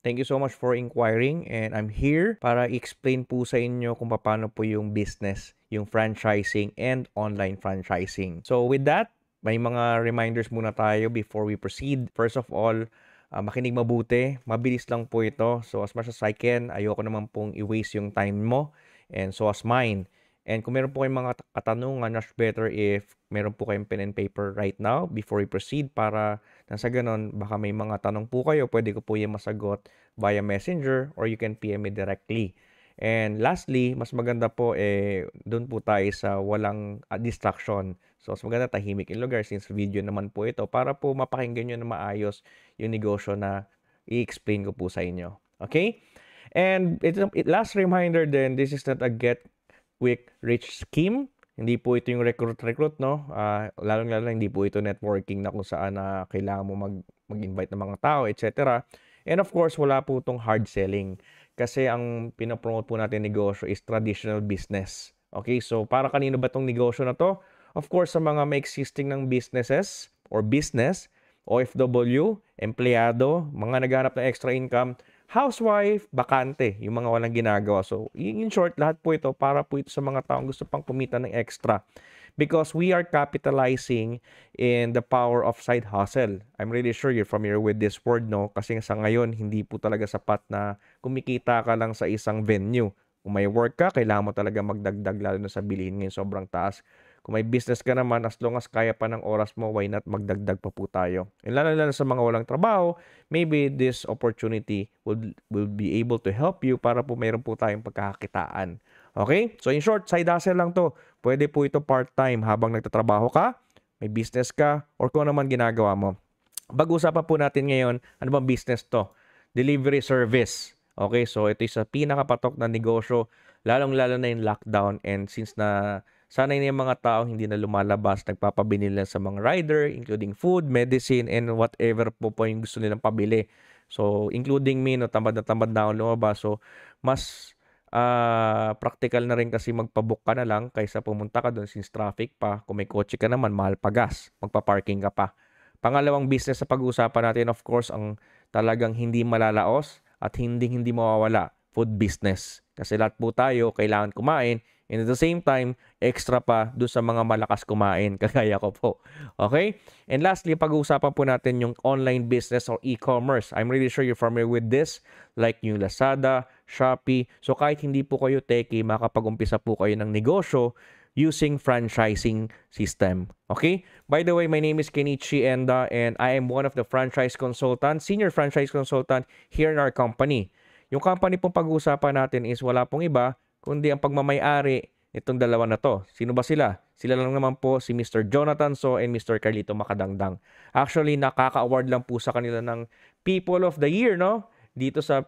Thank you so much for inquiring and I'm here para i-explain po sa inyo kung paano po yung business, yung franchising and online franchising. So with that, may mga reminders muna tayo before we proceed. First of all, makinig mabuti. Mabilis lang po ito. So as much as I can, ayoko naman pong i-waste yung time mo and so as mine. And kung meron po kayong mga katanungan, much better if meron po kayong pen and paper right now before we proceed para nang sa ganon, baka may mga tanong po kayo, pwede ko po yung masagot via messenger or you can PM me directly. And lastly, mas maganda po doon po tayo sa walang distraction. So, mas maganda tahimik yung lugar since video naman po ito para po mapakinggan nyo na maayos yung negosyo na i-explain ko po sa inyo. Okay? And last reminder then, this is not a get quick rich scheme. Hindi po ito yung recruit, no? Lalong-lalo hindi po ito networking na kung saan kailangan mo mag-invite ng mga tao, etc. And of course, wala po itong hard selling. Kasi ang pinapromote po natin negosyo is traditional business. Okay, so para kanino ba itong negosyo na to? Of course, sa mga may existing ng businesses or business, OFW, empleyado, mga naghanap ng extra income, housewife, bakante, yung mga walang ginagawa. So, in short, lahat po ito para po ito sa mga taong gusto pang kumita ng extra. Because we are capitalizing in the power of side hustle. I'm really sure you're familiar with this word, no? Kasi sa ngayon, hindi po talaga sapat na kumikita ka lang sa isang venue. Kung may work ka, kailangan mo talaga magdagdag lalo na sa bilihin ngayon sobrang taas. Kung may business ka naman, as long as kaya pa ng oras mo, why not magdagdag pa po tayo? And lalo sa mga walang trabaho, maybe this opportunity will be able to help you para po mayroon po tayong pagkakakitaan. Okay? So in short, side hustle lang to. Pwede po ito part-time habang nagtatrabaho ka, may business ka, or kung naman ginagawa mo. Pag-usapan po natin ngayon, ano bang business to? Delivery service. Okay? So ito is sa pinakapatok na negosyo, lalong-lalo na yung lockdown and since na sana yung mga tao hindi na lumalabas, nagpapabili nila sa mga rider, including food, medicine, and whatever po yung gusto nilang pabili. So, including me, no, tamad na akong lumabas. So, mas practical na rin kasi magpabook ka na lang kaysa pumunta ka doon since traffic pa. Kung may kotse ka naman, mahal pa gas. Magpa-parking ka pa. Pangalawang business sa pag-uusapan natin, of course, ang talagang hindi malalaos at hindi mawawala, food business. Kasi lahat po tayo kailangan kumain. And at the same time, extra pa doon sa mga malakas kumain, kagaya ko po. Okay? And lastly, pag-uusapan po natin yung online business or e-commerce. I'm really sure you're familiar with this, like yung Lazada, Shopee. So kahit hindi po kayo techie, makapag-umpisa po kayo ng negosyo using franchising system. Okay? By the way, my name is Kenichi Enda and I am one of the franchise consultants, senior franchise consultant here in our company. Yung company pong pag-uusapan natin is wala pong iba, kundi ang pagmamay-ari itong dalawa na to. Sino ba sila? Sila lang naman po si Mr. Jonathan So and Mr. Carlito Makadangdang. Actually, nakaka-award lang po sa kanila ng People of the Year, no? Dito sa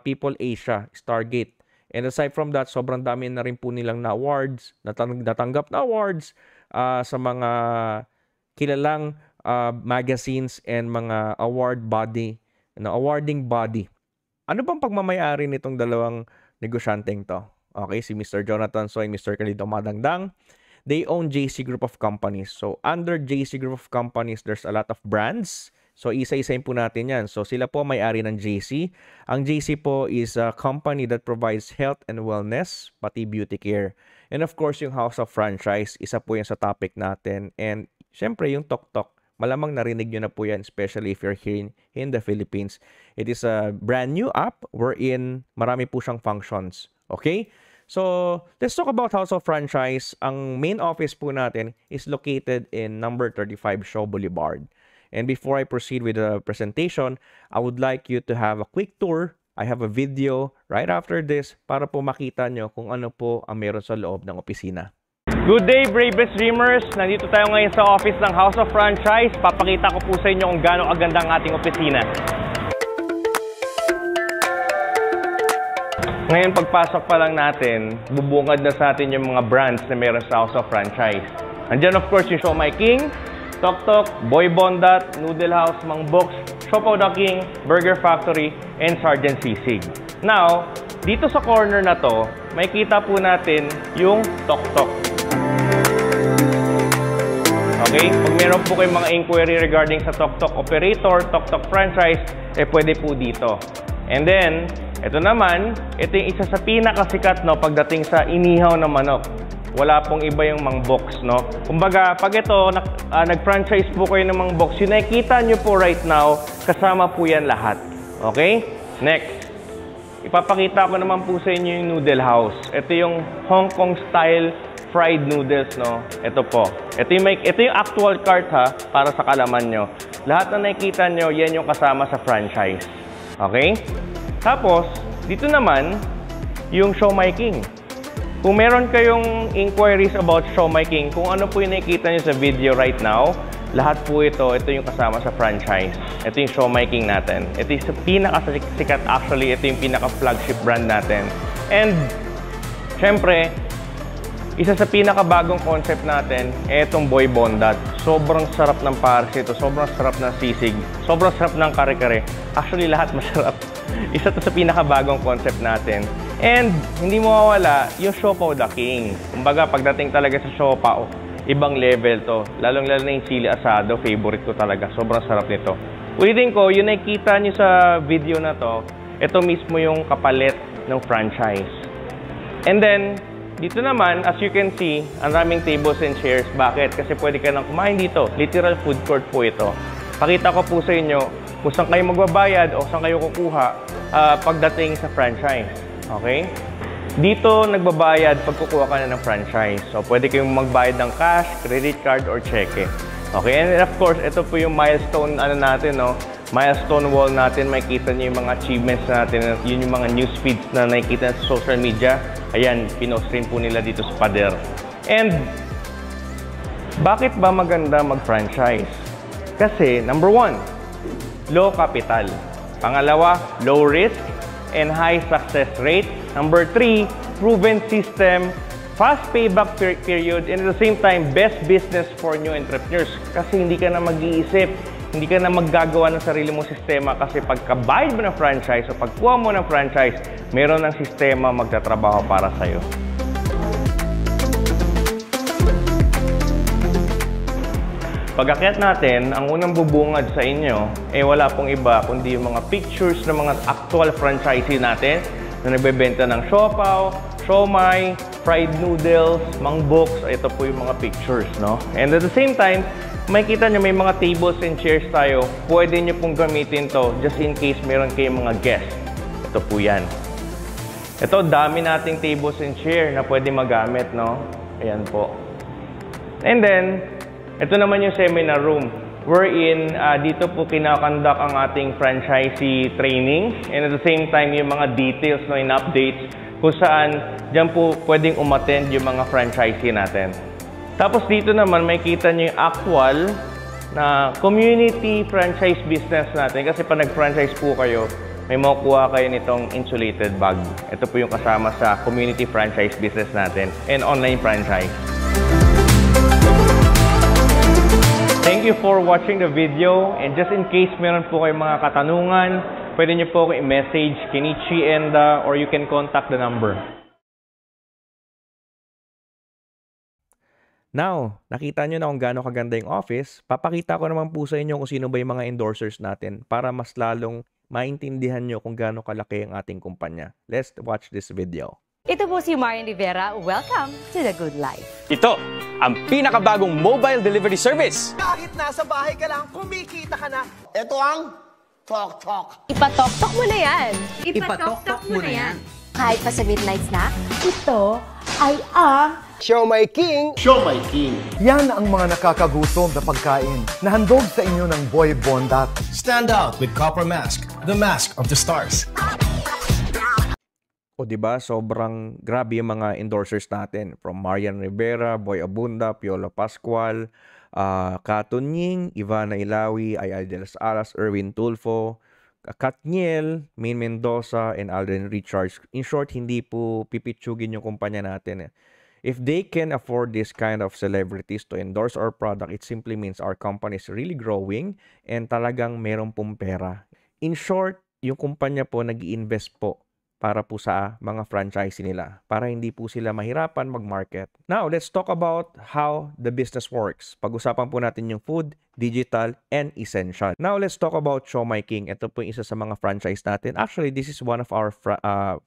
People Asia, Stargate. And aside from that, sobrang dami na rin po nilang na-awards, natanggap na awards sa mga kilalang magazines and mga awarding body. Ano bang pagmamay-ari nitong dalawang negosyanteng to? Okay, si Mr. Jonathan So and Mr. Carlito Madangdang, they own JC Group of Companies. So, under JC Group of Companies, there's a lot of brands. So, isa-isayin po natin yan. So, sila po may-ari ng JC. Ang JC po is a company that provides health and wellness, pati beauty care. And of course, yung House of Franchise, isa po yan sa topic natin. And, syempre, yung Tok Tok. Malamang narinig nyo na po yan, especially if you're here in the Philippines. It is a brand new app wherein marami po siyang functions. Okay? So, let's talk about House of Franchise. Ang main office po natin is located in number 35 Shaw Boulevard. And before I proceed with the presentation, I would like you to have a quick tour. I have a video right after this para po makita nyo kung ano po ang meron sa loob ng opisina. Good day, bravest dreamers! Nandito tayo ngayon sa office ng House of Franchise. Papakita ko po sa inyo kung gaano kaganda ang ating opisina. Ngayon, pagpasok pa lang natin, bubungad na sa atin yung mga brands na meron sa House of Franchise. Andyan, of course, yung Siomai King, Tok Tok, Boy Bondat, Noodle House, Mang Box, Siopaw the King, Burger Factory, and Sergeant Sisig. Now, dito sa corner na to, makikita po natin yung Tok Tok. Okay? Pag meron po kayong mga inquiry regarding sa Tok Tok operator, Tok Tok franchise, pwede po dito. And then, ito naman, ito yung isa sa pinakasikat, no, pagdating sa inihaw na manok. Wala pong iba yung Mang Box, no. Kumbaga, pag ito, nag-franchise po kayo ng Mang Box, yung nakikita nyo po right now, kasama po yan lahat. Okay? Next. Ipapakita ko naman po sa inyo yung noodle house. Ito yung Hong Kong style fried noodles, no. Ito po. Ito yung actual cart, ha, para sa kalaman nyo. Lahat na nakikita nyo, yan yung kasama sa franchise. Okay? Tapos, dito naman, yung Siomai King. Kung meron kayong inquiries about Siomai King, kung ano po yung nakikita nyo sa video right now, lahat po ito yung kasama sa franchise. Ito yung Siomai King natin. Ito yung pinakasikat actually, ito yung pinaka-flagship brand natin. And, syempre, isa sa pinakabagong concept natin, itong Boy Bondat. Sobrang sarap ng pares ito, sobrang sarap ng sisig, sobrang sarap ng kare-kare. Actually, lahat masarap. Isa to sa pinakabagong concept natin. And, hindi mawawala yung Siopaw the King. Kumbaga, pagdating talaga sa siopaw, ibang level to. Lalong-lalo na yung sili asado, favorite ko talaga. Sobrang sarap nito. Ulitin ko, yung nakikita nyo sa video na to, ito mismo yung kapalit ng franchise. And then, dito naman, as you can see, ang raming tables and chairs. Bakit? Kasi pwede ka nang kumain dito. Literal food court po ito. Pakita ko po sa inyo kung saan kayo magbabayad o saan kayo kukuha pagdating sa franchise. Okay? Dito, nagbabayad pag kukuha ka na ng franchise. So, pwede kayong magbayad ng cash, credit card, or cheque. Okay? And of course, ito po yung milestone natin, no? Milestone wall natin, makikita nyo yung mga achievements natin, yun yung mga news feeds na nakikita sa social media. Ayan, pinost rin po nila dito sa pader. And, bakit ba maganda mag-franchise? Kasi, number 1, low capital. Pangalawa, low risk and high success rate. Number 3, proven system, fast payback period, and at the same time, best business for new entrepreneurs. Kasi hindi ka na mag-iisip, hindi ka na maggagawa ng sarili mong sistema kasi pagkabayad mo ng franchise o pagkuha mo ng franchise, meron ng sistema magtatrabaho para sa'yo. Pag-akyat natin, ang unang bubungad sa inyo, wala pong iba kundi yung mga pictures ng mga actual franchisee natin na nagbebenta ng siopaw, siomai, fried noodles, Mang Box. Ito po yung mga pictures, no? And at the same time, makikita nyo may mga tables and chairs tayo. Pwede nyo pong gamitin to just in case meron kayong mga guests. Ito po yan. Ito, dami nating tables and chair na pwede magamit, no? Ayan po. And then, ito naman yung seminar room. Wherein, dito po kinakandak ang ating franchisee training. And at the same time, yung mga details, no, in updates, kung saan dyan po pwedeng umattend yung mga franchisee natin. Tapos dito naman, makikita nyo yung actual na community franchise business natin. Kasi pag nag-franchise po kayo, may makukuha kayo nitong insulated bag. Ito po yung kasama sa community franchise business natin and online franchise. Thank you for watching the video. And just in case meron po kayong mga katanungan, pwede nyo po ako i-message Kenichi Enda or you can contact the number. Now, nakita nyo na kung gaano kaganda yung office. Papakita ko naman po sa inyo kung sino ba yung mga endorsers natin para mas lalong maintindihan nyo kung gaano kalaki ang ating kumpanya. Let's watch this video. Ito po si Marian Rivera. Welcome to The Good Life. Ito, ang pinakabagong mobile delivery service. Kahit nasa bahay ka lang, kumikita ka na. Ito ang Tok Tok. Ipatok-tok mo na yan. Ipatok-tok mo na yan. Kahit pa sa midnight snack, ito ay ang Siomai King. Siomai King. Yan ang mga nakakagutom na pagkain na handog sa inyo ng Boy Bondat. Stand out with Copper Mask, the mask of the stars. O diba, sobrang grabe yung mga endorsers natin. From Marian Rivera, Boy Abunda, Piolo Pascual, Katunying, Ivana Ilawi, Ayal de las Alas, Erwin Tulfo, Katniel, Min Mendoza, and Alden Richards. In short, hindi po pipitsugin yung kumpanya natin. If they can afford this kind of celebrities to endorse our product, it simply means our company is really growing and talagang meron pong pera. In short, yung kumpanya po nag-i-invest po para po sa mga franchisee nila para hindi po sila mahirapan mag-market. Now, let's talk about how the business works. Pag-usapan po natin yung food, digital, and essential. Now, let's talk about Siomai King. Ito po yung isa sa mga franchise natin. Actually, this is one of our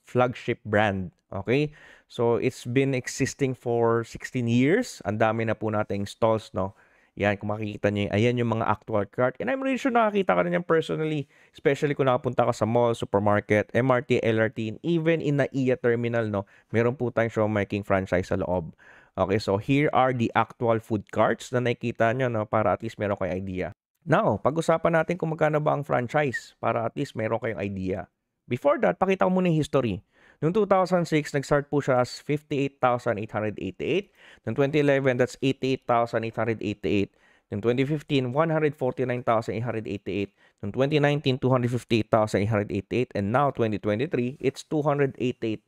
flagship brand. Okay? So, it's been existing for 16 years. Ang dami na po nating stalls, no? Yan, kung makikita nyo, ayan yung mga actual cart. And I'm really sure nakakita ka na yan personally. Especially kung nakapunta ka sa mall, supermarket, MRT, LRT, and even in NAIA terminal, no? Meron po tayong Siomai King franchise sa loob. Okay, so here are the actual food carts na nakikita nyo, no? Para at least meron kayong idea. Now, pag-usapan natin kung magkano ba ang franchise para at least meron kayong idea. Before that, pakita ko muna yung history. Noong 2006, nag-start po siya as 58,888. Noong 2011, that's 88,888. Noong 2015, 149,888. Noong 2019, 258,888. And now, 2023, it's 288,888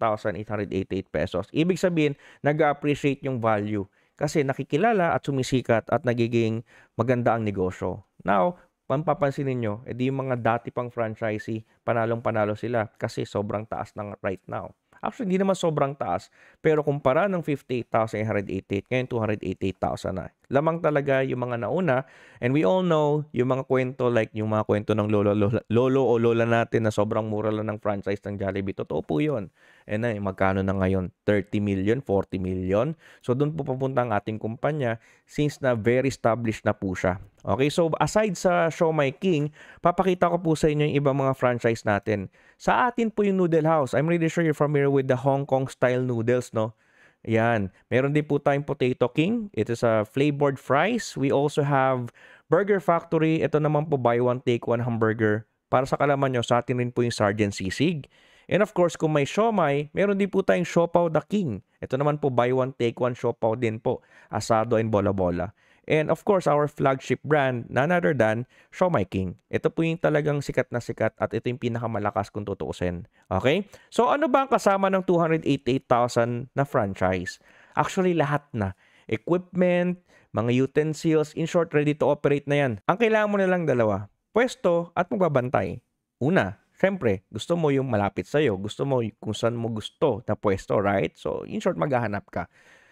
pesos. Ibig sabihin, nag-appreciate yung value kasi nakikilala at sumisikat at nagiging maganda ang negosyo. Now, papansin ninyo, edi yung mga dati pang franchisee, panalong-panalo sila kasi sobrang taas ng right now. Actually, hindi naman sobrang taas, pero kumpara ng 58,888, ngayon 288,000 na. Lamang talaga yung mga nauna, and we all know yung mga kwento like yung mga kwento ng lolo o lola natin na sobrang mura lang ng franchise ng Jollibee. Totoo po yun. And magkano na ngayon? 30 million, 40 million. So, doon po papunta ang ating kumpanya since na very established na po siya. Okay, so aside sa Siomai King, papakita ko po sa inyo yung ibang mga franchise natin. Sa atin po yung Noodle House. I'm really sure you're familiar with the Hong Kong style noodles, no? Yan. Meron din po tayong Potato King. It is a flavored fries. We also have Burger Factory. Ito naman po buy one take one hamburger. Para sa kalaman nyo, sa atin rin po yung Sergeant Sisig. And of course, kung may siomai, meron din po tayong Siopaw the King. Ito naman po buy one take one siopaw din po. Asado and bola-bola. And of course, our flagship brand, none other than Siomai King. Ito po yung talagang sikat na sikat at ito yung pinakamalakas kung tutuusin. Okay? So ano ba ang kasama ng 288,000 na franchise? Actually, lahat na. Equipment, mga utensils, in short, ready to operate na yan. Ang kailangan mo na lang dalawa, pwesto at magbabantay. Una, syempre, gusto mo yung malapit sa'yo. Gusto mo kung saan mo gusto na pwesto, right? So, in short, maghahanap ka.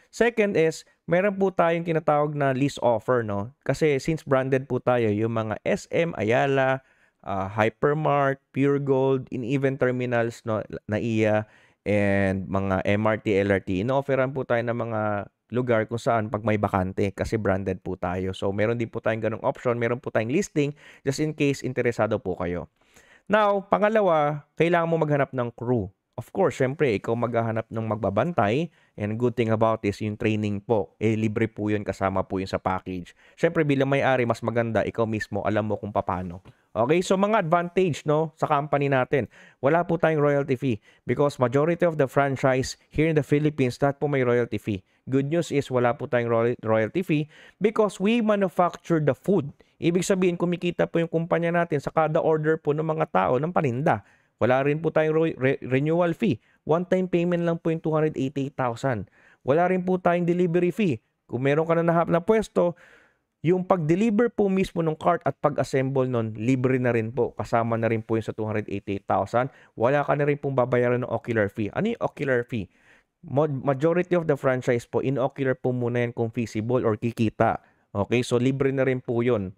Second is, meron po tayong tinatawag na lease offer, no? Kasi since branded po tayo, yung mga SM, Ayala, Hypermart, Pure Gold, in even terminals, no, NAIA, and mga MRT, LRT, ino-offeran po tayo ng mga lugar kung saan pag may bakante kasi branded po tayo. So, meron din po tayong ganong option, meron po tayong listing just in case interesado po kayo. Now, pangalawa, kailangan mo maghanap ng crew. Of course, syempre, ikaw maghahanap ng magbabantay. And good thing about this, yung training po, libre po yun, kasama po yun sa package. Syempre, bilang may-ari, mas maganda, ikaw mismo, alam mo kung paano. Okay, so mga advantage, no, sa company natin. Wala po tayong royalty fee because majority of the franchise here in the Philippines, lahat po may royalty fee. Good news is, wala po tayong royalty fee because we manufacture the food. Ibig sabihin, kumikita po yung kumpanya natin sa kada order po ng mga tao ng paninda. Wala rin po tayong renewal fee. One-time payment lang po yung 288,000. Wala rin po tayong delivery fee. Kung meron ka na nahap na pwesto, yung pag-deliver po mismo ng cart at pag-assemble nun, libre na rin po. Kasama na rin po yung sa 288,000. Wala ka na rin pong babayaran ng ocular fee. Ano yung ocular fee? Majority of the franchise po, in-ocular po muna yan kung feasible or kikita. Okay, so libre na rin po yun.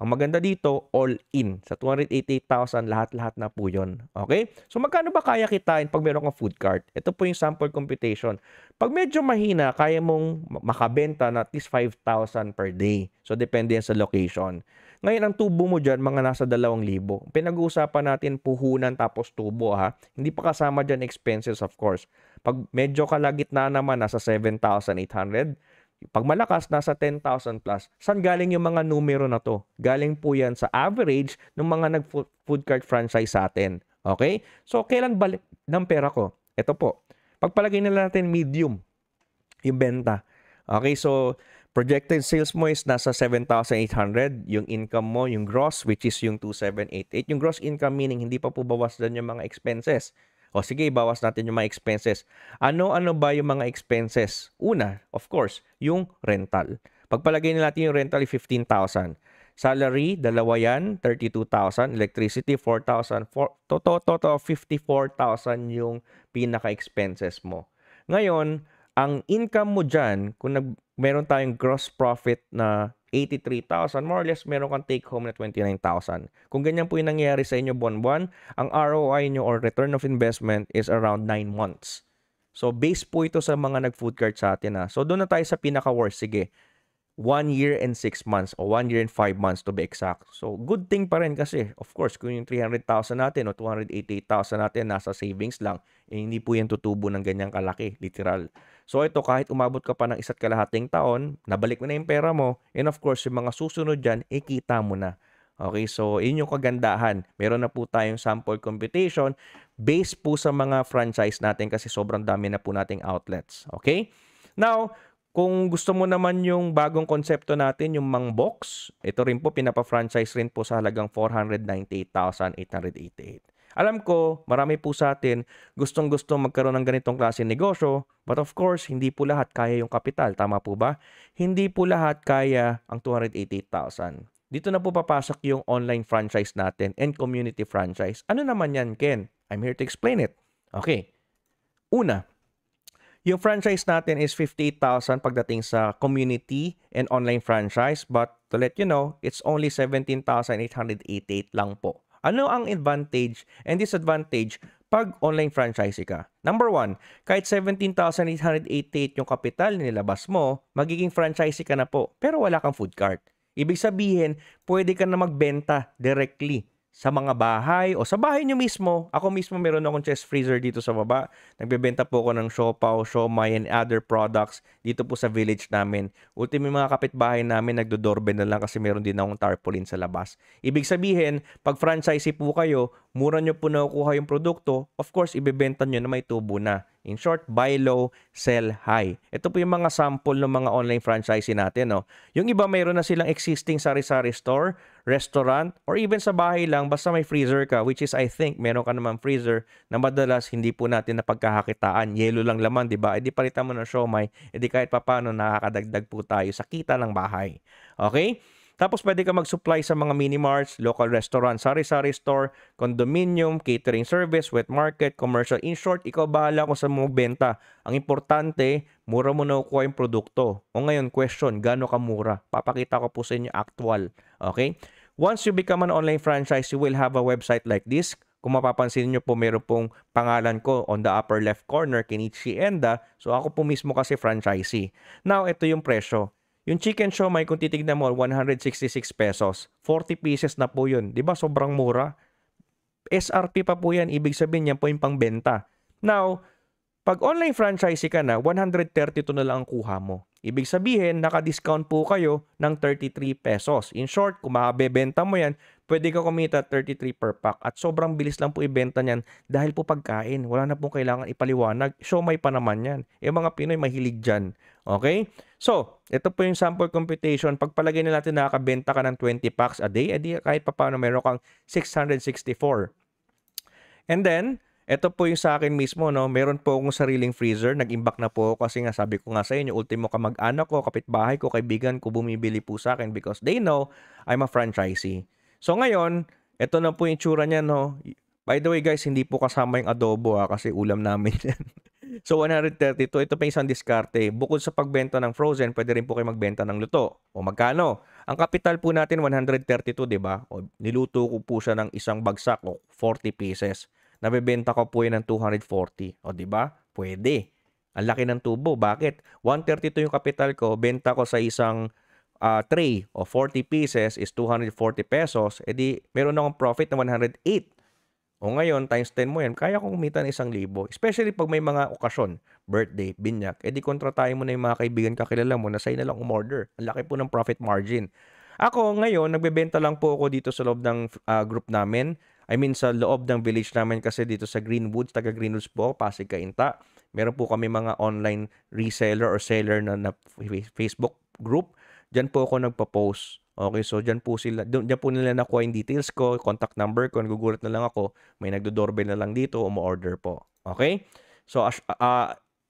Ang maganda dito, all in. Sa 288,000, lahat-lahat na po yun. Okay? So, magkano ba kaya kitain pag meron kang food cart? Ito po yung sample computation. Pag medyo mahina, kaya mong makabenta na at least 5,000 per day. So, depende yan sa location. Ngayon, ang tubo mo dyan, mga nasa 2,000. Pinag-uusapan natin puhunan tapos tubo, ha? Hindi pa kasama dyan expenses, of course. Pag medyo kalagitnaan naman, nasa 7,800. Pag malakas, nasa 10,000 plus. Saan galing yung mga numero na to? Galing po yan sa average ng mga nag-food cart franchise sa atin. Okay? So, kailan balik ng pera ko? Ito po. Pagpalagay na natin medium yung benta. Okay? So, projected sales mo is nasa 7,800. Yung income mo, yung gross, which is yung 2,788. Yung gross income meaning hindi pa po bawas dyan yung mga expenses. O sige, bawas natin yung mga expenses. Ano-ano ba yung mga expenses? Una, of course, yung rental. Pagpalagay na natin yung rental ay 15,000. Salary, dalawa yan, 32,000. Electricity, 4,000. Total 54,000 yung pinaka-expenses mo. Ngayon, ang income mo dyan, kung meron tayong gross profit na 83,000, more or less meron kang take home na 29,000. Kung ganyan po yung nangyayari sa inyo buwan-buwan, ang ROI nyo or return of investment is around 9 months. So, base po ito sa mga nag-food cart sa atin. So, doon na tayo sa pinaka-worst. Sige, 1 year and 6 months o 1 year and 5 months to be exact. So, good thing pa rin kasi, of course, kung yung 300,000 natin o 288,000 natin nasa savings lang, hindi po yan tutubo ng ganyang kalaki, literal. So, ito, kahit umabot ka pa ng 1.5 taon, nabalik mo na yung pera mo, and of course, yung mga susunod dyan, kita mo na. Okay, so, yun yung kagandahan. Meron na po tayong sample computation based po sa mga franchise natin kasi sobrang dami na po nating outlets. Okay? Now, kung gusto mo naman yung bagong konsepto natin, yung Mang Box, ito rin po, pinapa-franchise rin po sa halagang 498,888. Alam ko, marami po sa atin gustong-gusto magkaroon ng ganitong klase negosyo, but of course, hindi po lahat kaya yung kapital. Tama po ba? Hindi po lahat kaya ang 288,000. Dito na po papasok yung online franchise natin and community franchise. Ano naman yan, Ken? I'm here to explain it. Okay. Una, yung franchise natin is 58,000 pagdating sa community and online franchise. But to let you know, it's only 17,888 lang po. Ano ang advantage and disadvantage pag online franchise ka? Number 1, kahit 17,888 yung kapital nilabas mo, magiging franchise ka na po, pero wala kang food cart. Ibig sabihin, pwede ka na magbenta directly sa mga bahay o sa bahay nyo mismo. Ako mismo meron akong chest freezer dito sa baba. Nagbebenta po ako ng siopaw, siomai, and other products dito po sa village namin. Ultimo yung mga kapitbahay namin, nagdodoorbell na lang kasi meron din akong tarpaulin sa labas. Ibig sabihin, pag franchisee po kayo, mura nyo po nakukuha yung produkto, of course, ibebenta nyo na may tubo na. In short, buy low, sell high. Ito po yung mga sample ng mga online franchisee natin. No? Yung iba mayroon na silang existing sari-sari store, restaurant, or even sa bahay lang, basta may freezer ka, which is I think meron ka naman freezer na madalas hindi po natin napagkakakitaan. Yelo lang laman, di ba? E di palitan mo ng siomai, e di kahit papano nakakadagdag po tayo sa kita ng bahay. Okay? Tapos pwede ka mag-supply sa mga mini-marts, local restaurant, sari-sari store, condominium, catering service, wet market, commercial. In short, ikaw bahala kung saan mo magbenta. Ang importante, mura mo na kukuha yung produkto. O ngayon, question, gaano ka mura? Papakita ko po sa inyo actual. Okay? Once you become an online franchise, you will have a website like this. Kung mapapansin nyo po, meron pong pangalan ko on the upper left corner, Kenichi Enda. So ako po mismo kasi franchisee. Now, ito yung presyo. Yung chicken siomai, kung titignan mo, 166 pesos. 40 pieces na po yun. Diba? Sobrang mura. SRP pa po yan. Ibig sabihin yan po yung pangbenta. Now, pag online franchisee ka na, 132 na lang ang kuha mo. Ibig sabihin, naka-discount po kayo ng 33 pesos. In short, kung makabebenta mo yan, pwede ka kumita 33 per pack. At sobrang bilis lang po ibenta niyan dahil po pagkain. Wala na pong kailangan ipaliwanag. Siomai pa naman yan. Yung mga Pinoy mahilig dyan. Okay? So, ito po yung sample computation. Pagpalagay na natin nakakabenta ka ng 20 packs a day, edi kahit paano meron kang 664. And then, ito po yung sa akin mismo, no? Meron po akong sariling freezer. Nag-imbak na po ako kasi nga sabi ko nga sa inyo, ultimo kamag-anak ko, kapitbahay ko, kaibigan ko, bumibili po sa akin because they know I'm a franchisee. So ngayon, ito na po yung tsura niya, no? By the way guys, hindi po kasama yung adobo kasi ulam namin yan. So 132, ito pa isang diskarte. Bukod sa pagbenta ng frozen, pwede rin po kayo magbenta ng luto. O magkano? Ang kapital po natin 132, di ba? O niluto ko po siya ng isang bagsak o 40 pieces. Nabebenta ko po yan ng 240. O di ba? Pwede. Ang laki ng tubo. Bakit? 132 yung kapital ko, benta ko sa isang tray o 40 pieces is 240 pesos. E di meron akong profit na 108. O ngayon, times 10 mo yan, kaya kong kumita ng 1,000. Especially pag may mga okasyon, birthday, binyak, edi kontratahin mo na yung mga kaibigan kakilala mo na sa'yo na lang umorder. Ang laki po ng profit margin. Ako ngayon, nagbebenta lang po ako dito sa loob ng group namin. I mean sa loob ng village namin kasi dito sa Greenwoods, taga Greenwoods po, Pasig Cainta. Meron po kami mga online reseller or seller na Facebook group. Diyan po ako nagpa-post. Okay, so diyan po nila nakuha yung details ko, contact number ko, nagugulat na lang ako, may nagdo-doorbell na lang dito, umu-order po. Okay? So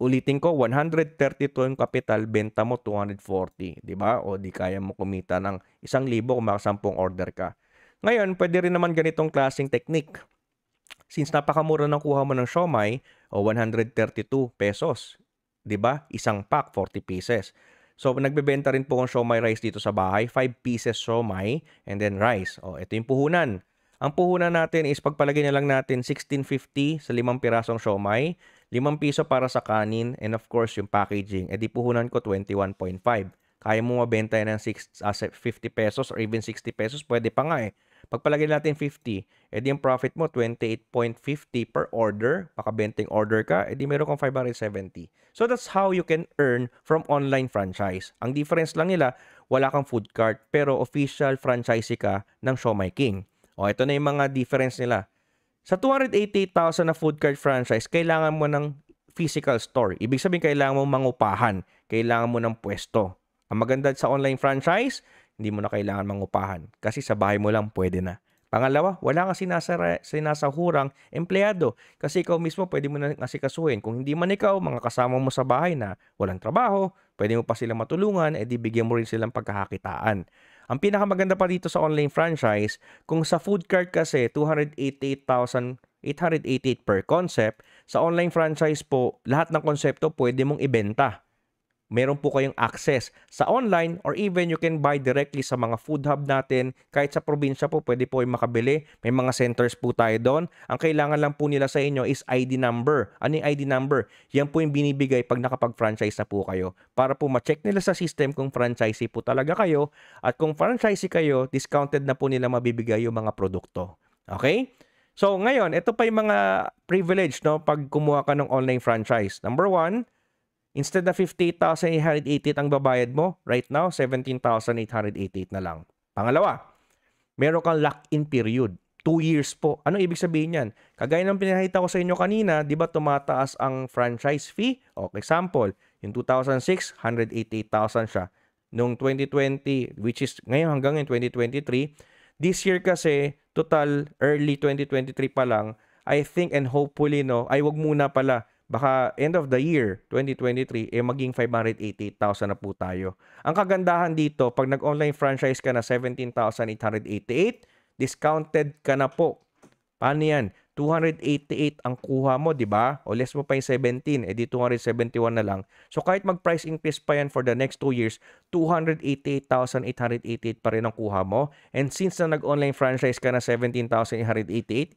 Ulitin ko, 132 yung kapital, benta mo 240, di ba? O di kaya mo kumita ng 1,000 kung maka 10 order ka. Ngayon, pwede rin naman ganitong klaseng technique. Since napakamura ng kuha mo ng siomai, o 132 pesos, di ba? Isang pack, 40 pieces. So, nagbebenta rin po ang siomai rice dito sa bahay, 5 pieces siomai, and then rice. O, ito yung puhunan. Ang puhunan natin is pagpalagay na lang natin 16.50 sa 5 pirasong siomai, 5 piso para sa kanin, and of course yung packaging. E di puhunan ko 21.5. Kaya mo mabenta yan ng 50 pesos or even 60 pesos, pwede pa nga eh. Pagpalagay natin 50, edi yung profit mo 28.50 per order, makabenteng order ka, edi meron kang 570. So that's how you can earn from online franchise. Ang difference lang nila, wala kang food cart, pero official franchisee ka ng Siomai King. O, ito na yung mga difference nila. Sa 288,000 na food cart franchise, kailangan mo ng physical store. Ibig sabihin, kailangan mo mangupahan. Kailangan mo ng pwesto. Ang maganda sa online franchise, hindi mo na kailangan mangupahan. Kasi sa bahay mo lang pwede na. Pangalawa, wala kang sinasahurang empleyado. Kasi ikaw mismo pwede mo na asikasuhin. Kung hindi man ikaw, mga kasama mo sa bahay na walang trabaho, pwede mo pa silang matulungan, edi bigyan mo rin silang pagkakakitaan. Ang pinakamaganda pa dito sa online franchise, kung sa food cart kasi 288,888 per concept, sa online franchise po, lahat ng konsepto pwede mong ibenta. Meron po kayong access sa online or even you can buy directly sa mga food hub natin. Kahit sa probinsya po, pwede po yung makabili. May mga centers po tayo doon. Ang kailangan lang po nila sa inyo is ID number. Ano yung ID number? Yan po yung binibigay pag nakapag-franchise na po kayo. Para po ma-check nila sa system kung franchisee po talaga kayo. At kung franchisee kayo, discounted na po nila mabibigay yung mga produkto. Okay? So ngayon, ito pa yung mga privilege no, pag kumuha ka ng online franchise. Number 1, instead na 58,888 ang babayad mo, right now, 17,888 na lang. Pangalawa, meron kang lock-in period. 2 years po. Ano ibig sabihin yan? Kagaya ng pinakita ko sa inyo kanina, di ba tumataas ang franchise fee? Okay, example, yung 2006, 188,000 siya. Noong 2020, which is ngayon hanggang in 2023, this year kasi, total early 2023 pa lang, I think and hopefully, no, ay wag muna pala, baka end of the year, 2023, maging 588,000 na po tayo. Ang kagandahan dito, pag nag-online franchise ka na 17,888, discounted ka na po. Paano yan? 288 ang kuha mo, di ba? O less mo pa yung 17, edi 271 na lang. So kahit mag-price increase pa yan for the next 2 years, 288,888 pa rin ang kuha mo. And since na nag-online franchise ka na 17,888,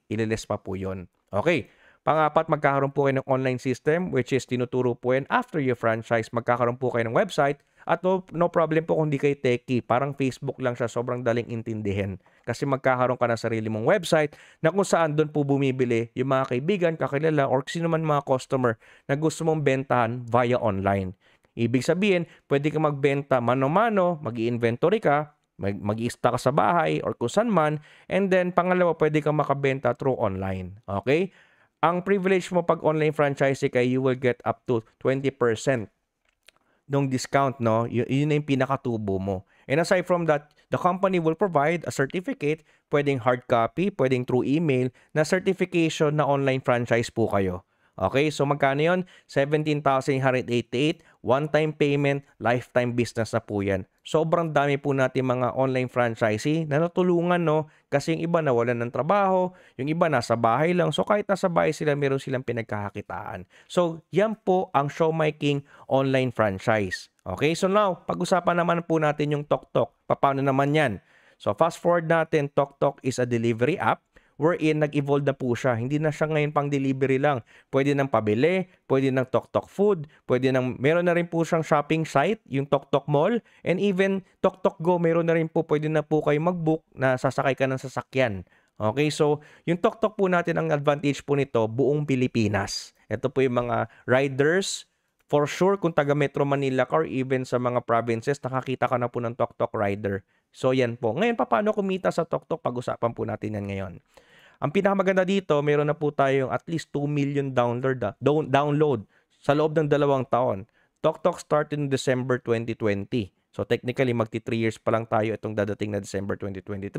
ililes pa po yun. Okay. Pangapat, magkakaroon po kayo ng online system which is tinuturo po yan after your franchise. Magkakaroon po kayo ng website at no problem po kung di kayo techie. Parang Facebook lang siya, sobrang daling intindihin. Kasi magkakaroon ka ng sarili mong website na kung saan doon po bumibili yung mga kaibigan, kakilala or sino man mga customer na gusto mong bentahan via online. Ibig sabihin, pwede ka magbenta mano-mano, mag-i-inventory ka, mag-i-stock ka sa bahay or kung saan man, and then pangalawa, pwede ka makabenta through online. Okay? Ang privilege mo pag online franchisee ka, you will get up to 20% nung discount, no? Yun na yung pinakatubo mo. And aside from that, the company will provide a certificate, pwedeng hard copy, pwedeng through email, na certification na online franchise po kayo. Okay, so magkano yun? 17,888, one-time payment, lifetime business na po yan. Sobrang dami po natin mga online franchisee na natulungan, no? Kasi yung iba nawalan ng trabaho, yung iba nasa bahay lang. So kahit nasa bahay sila, meron silang pinagkakakitaan. So yan po ang Siomai King online franchise. Okay, so now, pag-usapan naman po natin yung TokTok. Paano naman yan? So fast forward natin, TokTok is a delivery app wherein nag-evolve na po siya. Hindi na siya ngayon pang delivery lang. Pwede ng pabili, pwede ng TokTok Food, pwede ng, meron na rin po siyang shopping site, yung TokTok Mall, and even TokTok Go, meron na rin po, pwede na po kayo mag-book na sasakay ka ng sasakyan. Okay, so yung TokTok po natin, ang advantage po nito, buong Pilipinas. Ito po yung mga riders, for sure, kung taga Metro Manila ka or even sa mga provinces, nakakita ka na po ng TokTok rider. So yan po. Ngayon, paano kumita sa TokTok? Pag-usapan po natin yan ngayon. Ang pinakamaganda dito, meron na po tayong at least 2 million download sa loob ng 2 taon. TokTok started in December 2020. So technically, magti 3 years pa lang tayo itong dadating na December 2023.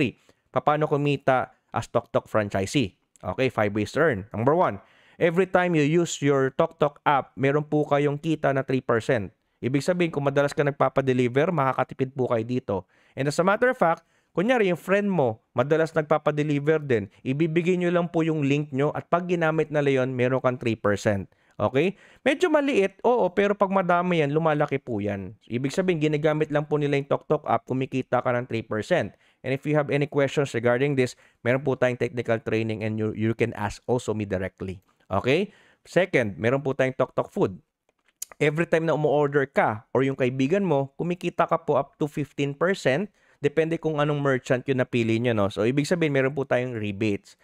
Paano kumita as TokTok franchisee? Okay, 5 ways to earn. Number 1, Every time you use your TokTok app, meron po kayong kita na 3%. Ibig sabihin, kung madalas ka nagpapadeliver, makakatipid po kayo dito. And as a matter of fact, kunyari yung friend mo, madalas nagpapadeliver din, ibibigay nyo lang po yung link nyo at pag ginamit nila yon, meron kang 3%. Okay? Medyo maliit, oo, pero pag madami yan, lumalaki po yan. Ibig sabihin, ginagamit lang po nila yung TokTok app, kumikita ka ng 3%. And if you have any questions regarding this, meron po tayong technical training and you can ask also me directly. Okay? Second, meron po tayong TokTok Food. Every time na umu-order ka or yung kaibigan mo, kumikita ka po up to 15%. Depende kung anong merchant yung napili nyo, no? So, ibig sabihin, meron po tayong rebates.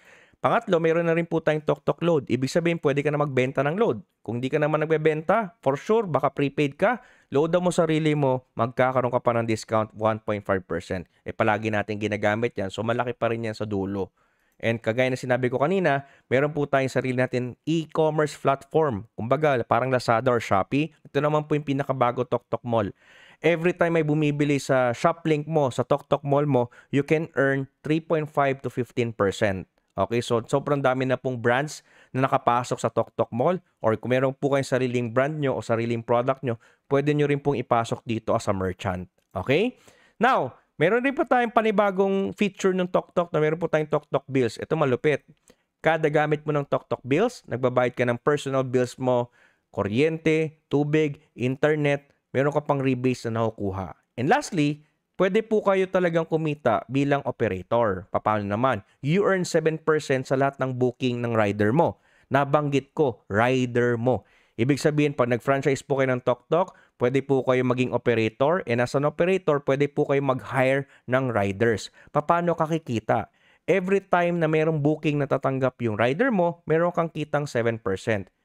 Pangatlo, meron na rin po tayong TokTok Load. Ibig sabihin, pwede ka na magbenta ng load. Kung di ka naman nagbebenta, for sure, baka prepaid ka, load mo sarili mo, magkakaroon ka pa ng discount 1.5%. Palagi natin ginagamit yan. So, malaki pa rin yan sa dulo. And kagaya na sinabi ko kanina, meron po tayong sarili natin e-commerce platform. Kumbaga, parang Lazada or Shopee. Ito naman po yung pinakabago TokTok Mall. Every time may bumibili sa shop link mo, sa TokTok Mall mo, you can earn 3.5 to 15%. Okay, so sobrang dami na pong brands na nakapasok sa TokTok Mall, or kung meron po kayong sariling brand nyo o sariling product nyo, pwede nyo rin pong ipasok dito as a merchant. Okay? Now, meron rin po tayong panibagong feature ng TokTok na meron po tayong TokTok Bills. Ito malupit. Kada gamit mo ng TokTok Bills, nagbabayad ka ng personal bills mo, kuryente, tubig, internet, meron ka pang rebates na nakukuha. And lastly, pwede po kayo talagang kumita bilang operator. Paano naman? You earn 7% sa lahat ng booking ng rider mo. Nabanggit ko, rider mo. Ibig sabihin, pag nag-franchise po kayo ng TokTok, pwede po kayo maging operator. And as an operator, pwede po kayo mag-hire ng riders. Paano kakikita? Every time na mayroong booking na tatanggap yung rider mo, meron kang kitang 7%.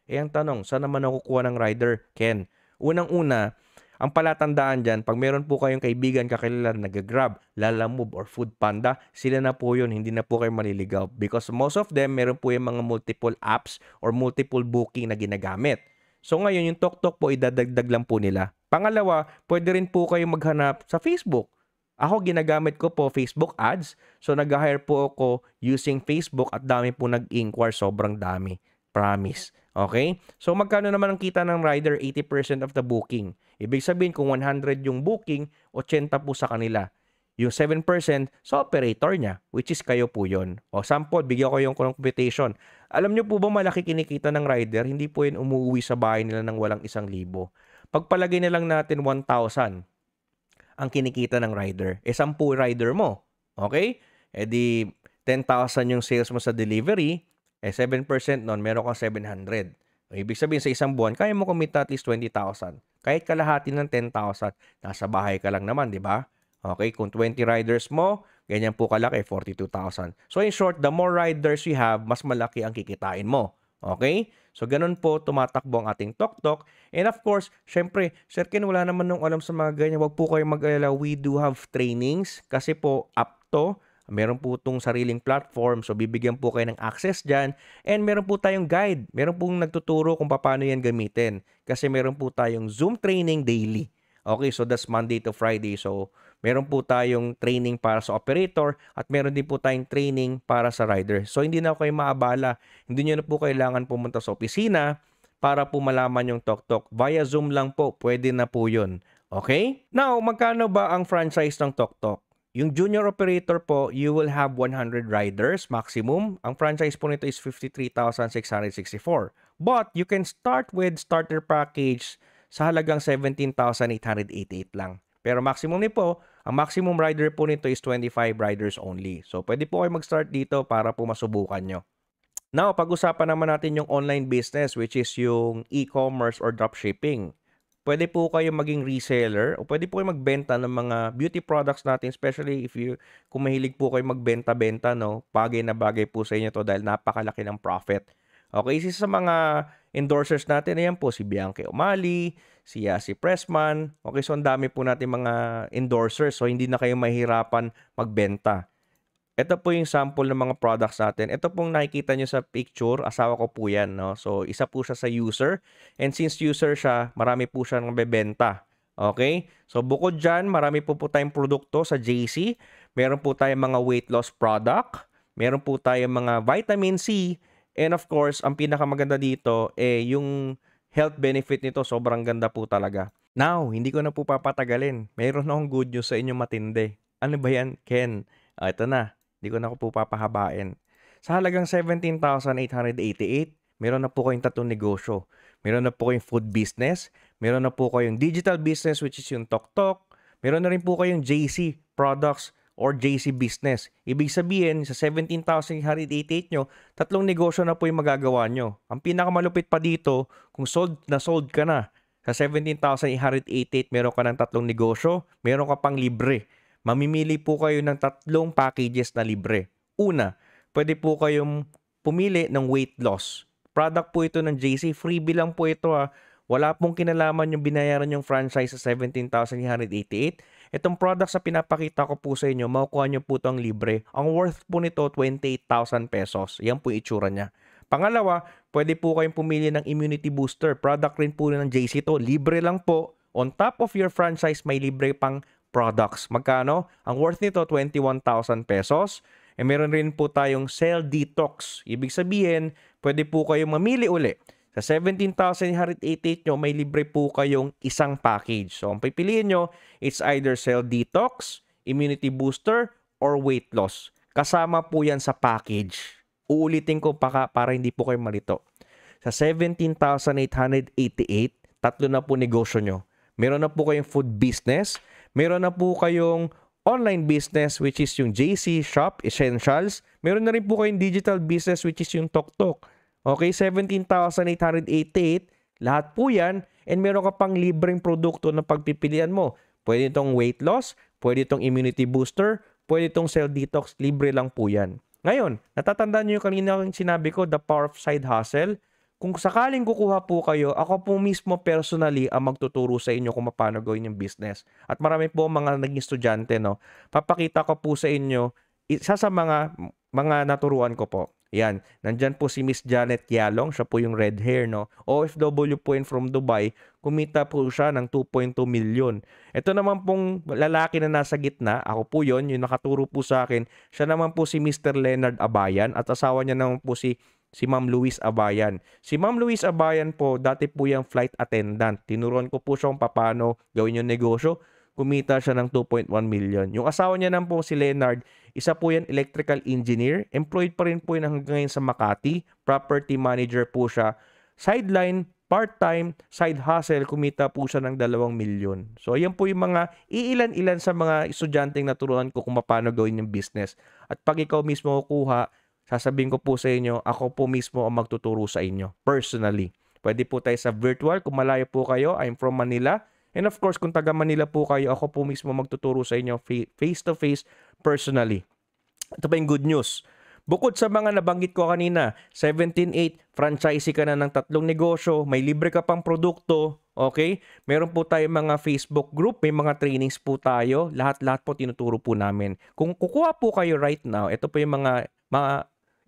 Ang tanong, saan naman nakukuha ng rider, Ken? Unang-una, ang palatandaan dyan, pag meron po kayong kaibigan, kakilala, nag-Grab, Lalamove, or Food Panda, sila na po yun, hindi na po kayo maliligaw. Because most of them, meron po yung mga multiple apps or multiple booking na ginagamit. So ngayon, yung TokTok po, idadagdag lang po nila. Pangalawa, pwede rin po kayo maghanap sa Facebook. Ako, ginagamit ko po Facebook ads. So nag-hire po ako using Facebook at dami po nag-inquire, sobrang dami. Promise. Okay? So magkano naman ang kita ng rider? 80% of the booking. Ibig sabihin, kung 100 yung booking, 80 po sa kanila. Yung 7% sa operator niya, which is kayo po yun. O sample, bigyan ko yung computation. Alam nyo po ba malaki kinikita ng rider? Hindi po yun umuwi sa bahay nila ng walang 1,000. Pagpalagay na lang natin 1,000 ang kinikita ng rider. 10 rider mo. Okay? E di 10,000 yung sales mo sa delivery. 7% nun, meron kang 700. Ibig sabihin sa isang buwan, kaya mo kumita at least 20,000. Kahit kalahati ng 10,000, nasa bahay ka lang naman, di ba? Okay, kung 20 riders mo, ganyan po kalaki, 42,000. So in short, the more riders you have, mas malaki ang kikitain mo. Okay? So ganun po tumatakbo ang ating TokTok. And of course, syempre, Sir Ken, wala naman nung alam sa mga ganyan. Huwag po kayong mag-alala. We do have trainings kasi po up to meron po itong sariling platform. So, bibigyan po kayo ng access dyan. And meron po tayong guide. Meron pong nagtuturo kung paano yan gamitin. Kasi meron po tayong Zoom training daily. Okay, so that's Monday to Friday. So, meron po tayong training para sa operator at meron din po tayong training para sa rider. So, hindi na kayo maabala. Hindi nyo na po kailangan pumunta sa opisina para po malaman yung TokTok. Via Zoom lang po, pwede na po yun. Okay? Now, magkano ba ang franchise ng TokTok? Yung junior operator po, you will have 100 riders maximum. Ang franchise po nito is 53,664. But you can start with starter package sa halagang 17,888 lang. Pero maximum nito, ang maximum rider po nito is 25 riders only. So pwede po kayo mag-start dito para po masubukan nyo. Now, pag-usapan naman natin yung online business, which is yung e-commerce or dropshipping. Pwede po kayo maging reseller o pwede po kayo magbenta ng mga beauty products natin, especially kung mahilig po kayo magbenta-benta, no? Bagay na bagay po sa inyo to dahil napakalaki ng profit. Okay, isa sa mga endorsers natin, ayan po si Bianca Umali, si Pressman. Okay, so ang dami po natin mga endorsers, so hindi na kayo mahirapan magbenta. Ito po yung sample ng mga products natin. Ito pong nakikita nyo sa picture, asawa ko po yan, no? So, isa po siya sa user. And since user siya, marami po siya nabebenta. Okay? So, bukod dyan, marami po tayong produkto sa JC. Meron po tayong mga weight loss product. Meron po tayong mga vitamin C. And of course, ang pinakamaganda dito, yung health benefit nito, sobrang ganda po talaga. Now, hindi ko na po papatagalin. Mayroon akong good news sa inyo matindi. Ano ba yan, Ken? Ito na. Hindi ko na po papahabain. Sa halagang 17,888, meron na po kayong 3 negosyo. Meron na po kayong food business. Meron na po kayong digital business, which is yung TokTok. Meron na rin po kayong JC products or JC business. Ibig sabihin, sa 17,888 nyo, 3 negosyo na po yung magagawa nyo. Ang pinakamalupit pa dito, kung sold ka na, sa 17,888, meron ka ng 3 negosyo, meron ka pang libre. Mamimili po kayo ng 3 packages na libre. Una, pwede po kayong pumili ng weight loss. Product po ito ng JC, freebie lang po ito ha. Wala pong kinalaman yung binayaran yung franchise sa 17,888. Itong products na pinapakita ko po sa inyo, makukuha nyo po itong libre. Ang worth po nito, 28,000 pesos. Yan po yung itsura niya. Pangalawa, pwede po kayong pumili ng immunity booster. Product rin po ng JC to. Libre lang po. On top of your franchise, may libre pang products. Magkano? Ang worth nito, 21,000 pesos. E meron rin po tayong cell detox. Ibig sabihin, pwede po kayong mamili uli. Sa 17,888 nyo, may libre po kayong isang package. So, ang pipiliin nyo, it's either cell detox, immunity booster, or weight loss. Kasama po yan sa package. Uulitin ko para hindi po kayo malito. Sa 17,888, 3 na po negosyo nyo. Meron na po kayong food business. Meron na po kayong online business, which is yung JC Shop Essentials. Meron na rin po kayong digital business, which is yung TokTok. Okay, 17,888, lahat po yan, and meron ka pang libreng produkto na pagpipilian mo. Pwede itong weight loss, pwede itong immunity booster, pwede itong cell detox, libre lang po yan. Ngayon, natatandaan nyo yung kanina yung sinabi ko, the power of side hustle. Kung sakaling kukuha po kayo, ako po mismo personally ang magtuturo sa inyo kung paano gawin yung business. At marami po mga naging estudyante, no? Papakita ko po sa inyo, isa sa mga naturuan ko po. Yan, nandyan po si Miss Janet Yalong, siya po yung red hair, no? OFW po yun from Dubai, kumita po siya ng 2.2 million. Ito naman pong lalaki na nasa gitna, ako po yun, yung nakaturo po sa akin, siya naman po si Mr. Leonard Abayan at asawa niya naman po si Ma'am Luis Abayan. Si Ma'am Luis Abayan po, dati po yung flight attendant. Tinuruan ko po siya kung paano gawin yung negosyo. Kumita siya ng 2.1 million. Yung asawa niya naman po si Leonard, isa po yan electrical engineer. Employed pa rin po yun hanggang ngayon sa Makati. Property manager po siya. Sideline, part-time, side hustle, kumita po siya ng 2 million. So, yan po yung mga iilan-ilan sa mga estudyanteng naturuan ko kung paano gawin yung business. At pag ikaw mismo kukuha, sasabihin ko po sa inyo, ako po mismo ang magtuturo sa inyo, personally. Pwede po tayo sa virtual, kung malayo po kayo, I'm from Manila. And of course, kung taga Manila po kayo, ako po mismo magtuturo sa inyo face-to-face, personally. Ito pa yung good news. Bukod sa mga nabanggit ko kanina, 17.8, franchisee ka na ng 3 negosyo, may libre ka pang produkto, okay? Meron po tayo mga Facebook group, may mga trainings po tayo, lahat-lahat po tinuturo po namin. Kung kukuha po kayo right now, ito po yung mga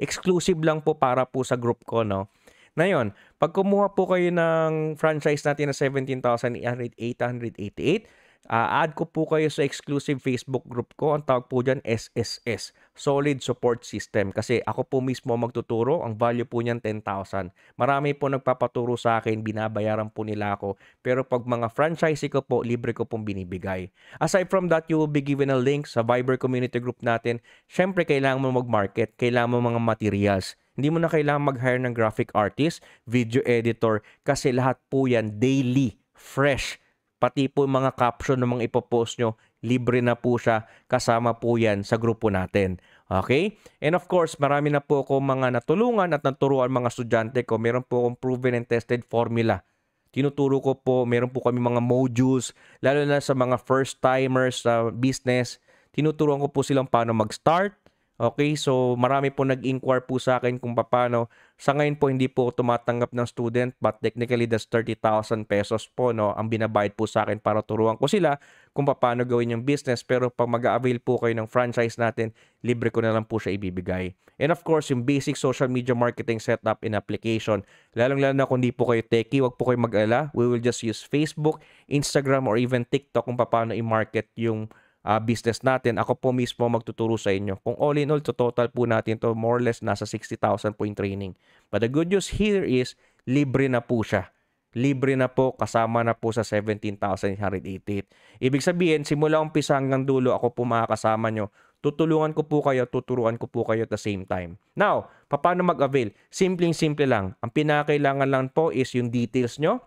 exclusive lang po para po sa group ko, no? Ngayon, pag kumuha po kayo ng franchise natin na 17,888, add ko po kayo sa exclusive Facebook group ko. Ang tawag po dyan, SSS, Solid Support System. Kasi ako po mismo magtuturo. Ang value po niyan, 10,000. Marami po nagpapaturo sa akin, binabayaran po nila ako. Pero pag mga franchisee ko po, libre ko pong binibigay. Aside from that, you will be given a link sa Viber community group natin. Siyempre, kailangan mo mag-market. Kailangan mo mga materials. Hindi mo na kailangan mag-hire ng graphic artist, video editor, kasi lahat po yan daily, fresh. Pati po mga caption ng mga ipopost nyo, libre na po siya, kasama po yan sa grupo natin. Okay? And of course, marami na po ako mga natulungan at naturuan mga estudyante ko. Meron po akong proven and tested formula. Tinuturo ko po, meron po kami mga modules, lalo na sa mga first-timers sa business. Tinuturuan ko po silang paano mag-start. Okay, so marami po nag-inquire po sa akin kung paano. Sa ngayon po hindi po tumatanggap ng student, but technically that's 30,000 pesos po, no, ang binabayad po sa akin para turuan ko sila kung paano gawin yung business. Pero pag mag-a-avail po kayo ng franchise natin, libre ko na lang po siya ibibigay. And of course, yung basic social media marketing setup and application. Lalong-lalo na kung di po kayo techie, wag po kayo mag-ala. We will just use Facebook, Instagram, or even TikTok kung paano i-market yung business natin. Ako po mismo magtuturo sa inyo. Kung all in all, to total po natin to more or less nasa 60,000 po yung training. But the good news here is, libre na po siya. Libre na po, kasama na po sa 17,888. Ibig sabihin, simula umpisa hanggang dulo, ako po makakasama nyo. Tutulungan ko po kayo, tuturuan ko po kayo at the same time. Now, paano mag-avail? Simpleng-simple lang. Ang pinakailangan lang po is yung details nyo.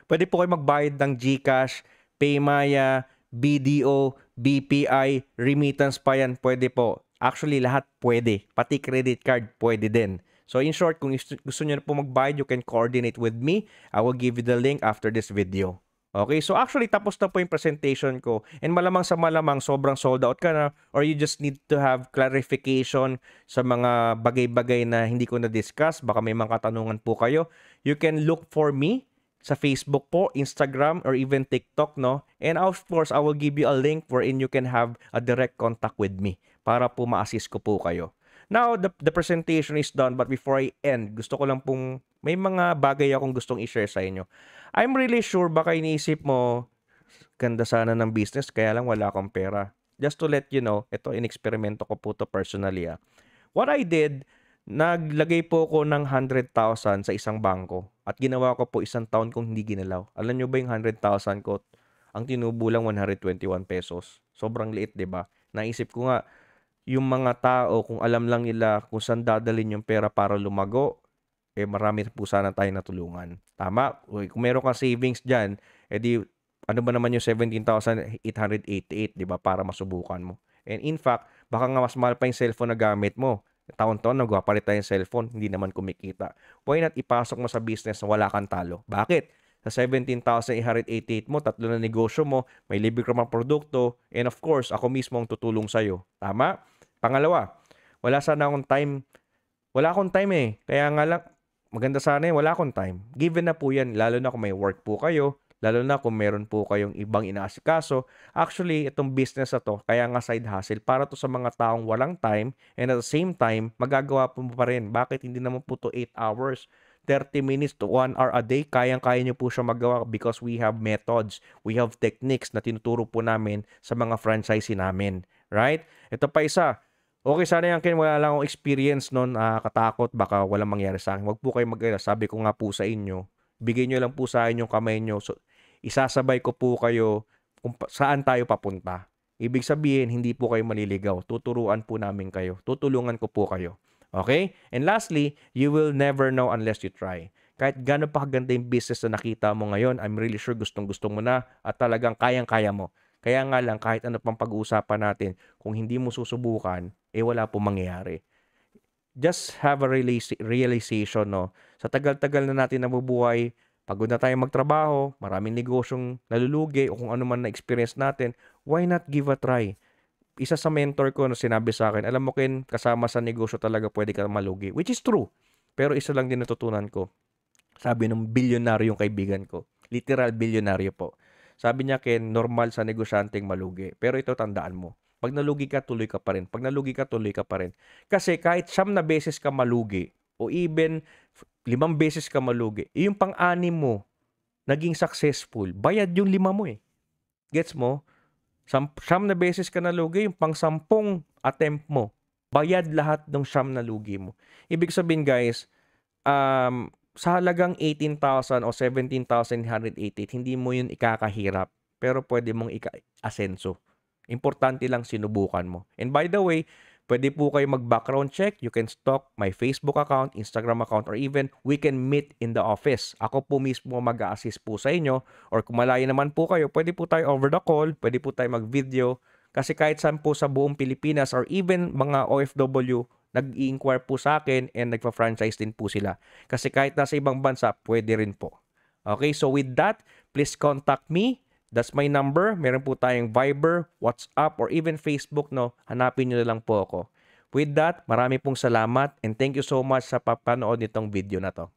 Pwede po kayo magbayad ng GCash, Paymaya, BDO, BPI, remittance pa yan, pwede po. Actually, lahat pwede. Pati credit card, pwede din. So in short, kung gusto nyo na po magbayad, you can coordinate with me. I will give you the link after this video. Okay, so actually tapos na po yung presentation ko. And malamang sa malamang, sobrang sold out ka na or you just need to have clarification sa mga bagay-bagay na hindi ko na-discuss. Baka may mga katanungan po kayo. You can look for me sa Facebook po, Instagram, or even TikTok, no? And of course, I will give you a link wherein you can have a direct contact with me para po ma-assist ko po kayo. Now, the presentation is done, but before I end, gusto ko lang pong may mga bagay akong gustong i-share sa inyo. I'm really sure baka iniisip mo, ganda sana ng business, kaya lang wala akong pera. Just to let you know, ito, in-experimento ko po to personally. What I did, naglagay po ko ng 100,000 sa isang bangko at ginawa ko po isang taon kong hindi ginalaw. Alam nyo ba yung 100,000 ko? Ang tinubo lang 121 pesos. Sobrang liit, diba? Naisip ko nga, yung mga tao, kung alam lang nila kung saan dadalhin yung pera para lumago, marami po sana tayo natulungan. Tama? Kung meron kang savings dyan, edi ano ba naman yung 17,888, di ba? Para masubukan mo. And in fact, baka nga mas mahal pa yung cellphone na gamit mo. Taon-taon, nagwapalit tayo yung cellphone, hindi naman kumikita. Why not ipasok mo sa business na wala kang talo? Bakit? Sa 17,888 mo, 3 na negosyo mo, may libre ka mga produkto, and of course, ako mismo ang tutulong sa'yo. Tama? Pangalawa, wala sana akong time. Wala akong time eh. Kaya nga lang, maganda sana wala akong time. Given na po yan, lalo na kung may work po kayo, lalo na kung meron po kayong ibang inaasikaso. Actually, itong business na to, kaya nga side hustle, para to sa mga taong walang time, and at the same time, magagawa po pa rin. Bakit hindi naman po to 8 hours? 30 minutes to 1 hour a day, kayang-kaya nyo po siya magawa because we have methods, we have techniques na tinuturo po namin sa mga franchisee namin. Right? Ito pa isa. Okay, sana yan, Ken, wala lang akong experience noon, katakot, baka walang mangyari sa akin. Huwag po kayo mag-alala. Sabi ko nga po sa inyo, bigay nyo lang po sa akin yung kamay nyo. So, isasabay ko po kayo kung saan tayo papunta. Ibig sabihin, hindi po kayo maliligaw. Tuturuan po namin kayo. Tutulungan ko po kayo. Okay? And lastly, you will never know unless you try. Kahit gano'n pa kaganda yung business na nakita mo ngayon, I'm really sure gustong-gusto mo na at talagang kayang-kaya mo. Kaya nga lang, kahit ano pang pag-uusapan natin, kung hindi mo susubukan, wala po mangyayari. Just have a realization, no? Sa tagal-tagal na natin nabubuhay, pagod na tayong magtrabaho, maraming negosyong nalulugi, o kung ano man na-experience natin, why not give a try? Isa sa mentor ko na sinabi sa akin, alam mo, Ken, kasama sa negosyo talaga pwede ka malugi. Which is true. Pero isa lang din natutunan ko. Sabi ng bilyonaryo yung kaibigan ko. Literal bilyonaryo po. Sabi niya, Ken, normal sa negosyanteng malugi. Pero ito, tandaan mo. Pag nalugi ka, tuloy ka pa rin. Pag nalugi ka, tuloy ka pa rin. Kasi kahit 9 na beses ka malugi, o even 5 beses ka malugi, yung pang-6 mo, naging successful, bayad yung 5 mo eh. Gets mo? 9 na beses ka nalugi, yung pang-10 attempt mo, bayad lahat ng 9 na lugi mo. Ibig sabihin, guys, sa halagang 18,000 o 17,188, hindi mo yun ikakahirap. Pero pwede mong ika-asenso. Importante lang sinubukan mo. And by the way, pwede po kayo mag-background check. You can stalk my Facebook account, Instagram account, or even we can meet in the office. Ako po mismo mag-a-assist po sa inyo. Or kung malayo naman po kayo, pwede po tayo over the call, pwede po tayo mag-video. Kasi kahit saan po sa buong Pilipinas or even mga OFW, nag-i-inquire po sa akin and nagpa-franchise din po sila. Kasi kahit nasa ibang bansa, pwede rin po. Okay, so with that, please contact me. That's my number. Meron po tayong Viber, WhatsApp, or even Facebook, no? Hanapin nyo na lang po ako. With that, marami pong salamat and thank you so much sa papanood nitong video na to.